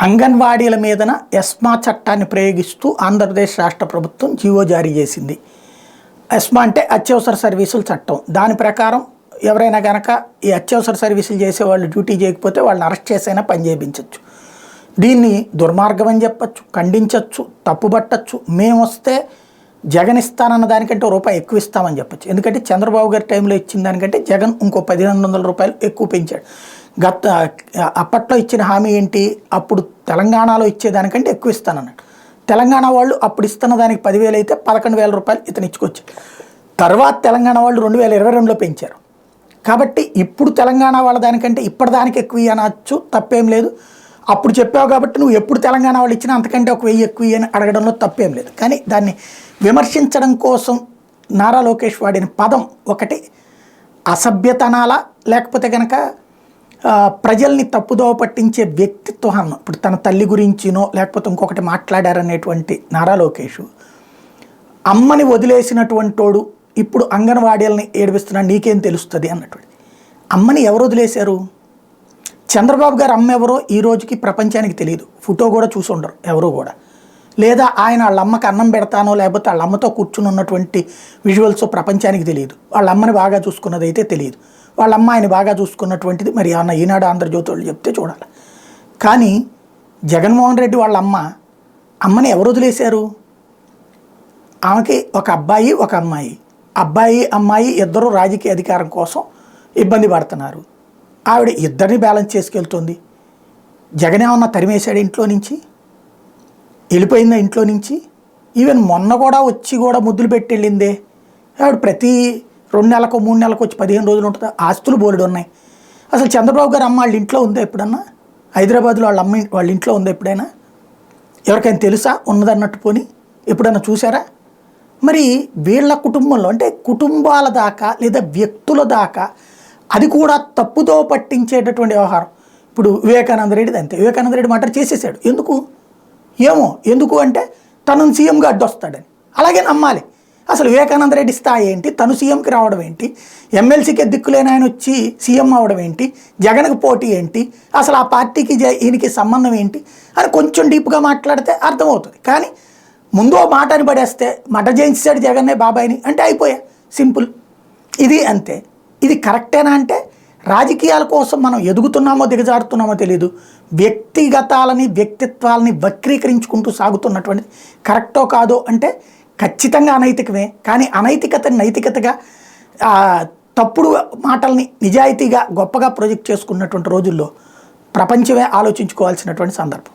అంగన్వాడీల మీదన ఎస్మా చట్టాన్ని ప్రయోగిస్తూ ఆంధ్రప్రదేశ్ రాష్ట్ర ప్రభుత్వం జీవో జారీ చేసింది. ఎస్మా అంటే అత్యవసర సర్వీసుల చట్టం. దాని ప్రకారం ఎవరైనా కనుక ఈ అత్యవసర సర్వీసులు చేసేవాళ్ళు డ్యూటీ చేయకపోతే వాళ్ళని అరెస్ట్ చేసైనా పని చేయించవచ్చు. దీన్ని దుర్మార్గం అని చెప్పచ్చు, ఖండించవచ్చు, తప్పుబట్టచ్చు. మేము వస్తే జగన్ ఇస్తానన్న దానికంటే రూపాయి ఎక్కువ ఇస్తామని చెప్పచ్చు. ఎందుకంటే చంద్రబాబు గారి టైంలో ఇచ్చిన దానికంటే జగన్ ఇంకో 1,200 రూపాయలు ఎక్కువ పెంచాడు. అప్పట్లో ఇచ్చిన హామీ ఏంటి? అప్పుడు తెలంగాణలో ఇచ్చేదానికంటే ఎక్కువ ఇస్తానన్నాడు. తెలంగాణ వాళ్ళు అప్పుడు ఇస్తున్న దానికి 10,000 అయితే 11,000 రూపాయలు ఇతను ఇచ్చుకొచ్చాడు. తర్వాత తెలంగాణ వాళ్ళు 2022లో పెంచారు. కాబట్టి ఇప్పుడు తెలంగాణ వాళ్ళ దానికంటే ఇప్పటిదానికి ఎక్కువ అనొచ్చు, తప్పేం లేదు. అప్పుడు చెప్పావు కాబట్టి నువ్వు ఎప్పుడు తెలంగాణ వాళ్ళు ఇచ్చినా అంతకంటే ఒక 1000 ఎక్కువ అని అడగడంలో తప్పేం లేదు. కానీ దాన్ని విమర్శించడం కోసం నారా లోకేష్ వాడిన పదం ఒకటి అసభ్యతనాలా, లేకపోతే కనుక ప్రజల్ని తప్పుదోవ పట్టించే వ్యక్తిత్వం. ఇప్పుడు తన తల్లి గురించినో లేకపోతే ఇంకొకటి మాట్లాడారనేటువంటి నారా లోకేష్ అమ్మని వదిలేసినటువంటోడు ఇప్పుడు అంగన్వాడీలని ఏడిపిస్తున్నాడు, నీకేం తెలుస్తుంది అన్నటువంటి. అమ్మని ఎవరు వదిలేశారు? చంద్రబాబు గారు అమ్మ ఎవరో ఈ రోజుకి ప్రపంచానికి తెలియదు. ఫోటో కూడా చూసి ఉండరు ఎవరు కూడా. లేదా ఆయన వాళ్ళ అమ్మకి అన్నం పెడతానో లేకపోతే వాళ్ళ అమ్మతో కూర్చుని ఉన్నటువంటి విజువల్స్ ప్రపంచానికి తెలియదు. వాళ్ళ అమ్మని బాగా చూసుకున్నది అయితే తెలియదు. వాళ్ళ అమ్మ ఆయన బాగా చూసుకున్నటువంటిది మరి అన్న ఈనాడు ఆంధ్రజ్యోతి వాళ్ళు చెప్తే చూడాలి. కానీ జగన్మోహన్ రెడ్డి వాళ్ళ అమ్మని ఎవరు వదిలేశారు? ఆమెకి ఒక అబ్బాయి ఒక అమ్మాయి. అబ్బాయి అమ్మాయి ఇద్దరు రాజకీయ అధికారం కోసం ఇబ్బంది పడుతున్నారు. ఆవిడ ఇద్దరిని బ్యాలెన్స్ చేసుకెళ్తుంది. జగన్ ఏమన్నా తరిమేశాడు ఇంట్లో నుంచి? వెళ్ళిపోయిందా ఇంట్లో నుంచి? ఈవెన్ మొన్న కూడా వచ్చి కూడా ముద్దులు పెట్టి వెళ్ళిందే. ఆవిడ ప్రతి 2 నెలలకు 3 నెలలకు వచ్చి 15 రోజులు ఉంటుందా? ఆస్తులు బోలెడు ఉన్నాయి. అసలు చంద్రబాబు గారు అమ్మ వాళ్ళ ఇంట్లో ఉందా ఎప్పుడన్నా? హైదరాబాద్లో వాళ్ళ ఇంట్లో ఉందా ఎప్పుడైనా? ఎవరికైనా తెలుసా ఉన్నదన్నట్టు? పోని ఎప్పుడన్నా చూసారా? మరి వీళ్ళ కుటుంబంలో అంటే కుటుంబాల దాకా లేదా వ్యక్తుల దాకా అది కూడా తప్పుదో పట్టించేటటువంటి వ్యవహారం. ఇప్పుడు వివేకానంద రెడ్డిది అంతే. వివేకానంద రెడ్డి మర్డర్ చేసేసాడు. ఎందుకు అంటే తను సీఎంగా అడ్డొస్తాడని. అలాగే నమ్మాలి. అసలు వివేకానంద రెడ్డి స్థాయి ఏంటి? తను సీఎంకి రావడం ఏంటి? ఎమ్మెల్సీకి దిక్కులేని ఆయన వచ్చి సీఎం అవ్వడం ఏంటి? జగన్కి పోటీ ఏంటి? అసలు ఆ పార్టీకి ఈయనకి సంబంధం ఏంటి అని కొంచెం డీప్గా మాట్లాడితే అర్థమవుతుంది. కానీ ముందు మాటని పడేస్తే మట చేయించాడు జగన్నే బాబాయిని అంటే అయిపోయా, సింపుల్. ఇది అంతే. ఇది కరెక్టేనా అంటే రాజకీయాల కోసం మనం ఎదుగుతున్నామో దిగజారుతున్నామో తెలియదు. వ్యక్తిగతాలని వ్యక్తిత్వాలని వక్రీకరించుకుంటూ సాగుతున్నటువంటిది కరెక్టో కాదో అంటే ఖచ్చితంగా అనైతికమే. కానీ అనైతికతని నైతికతగా, తప్పుడు మాటల్ని నిజాయితీగా గొప్పగా ప్రొజెక్ట్ చేసుకున్నటువంటి రోజుల్లో ప్రపంచమే ఆలోచించుకోవాల్సినటువంటి సందర్భం.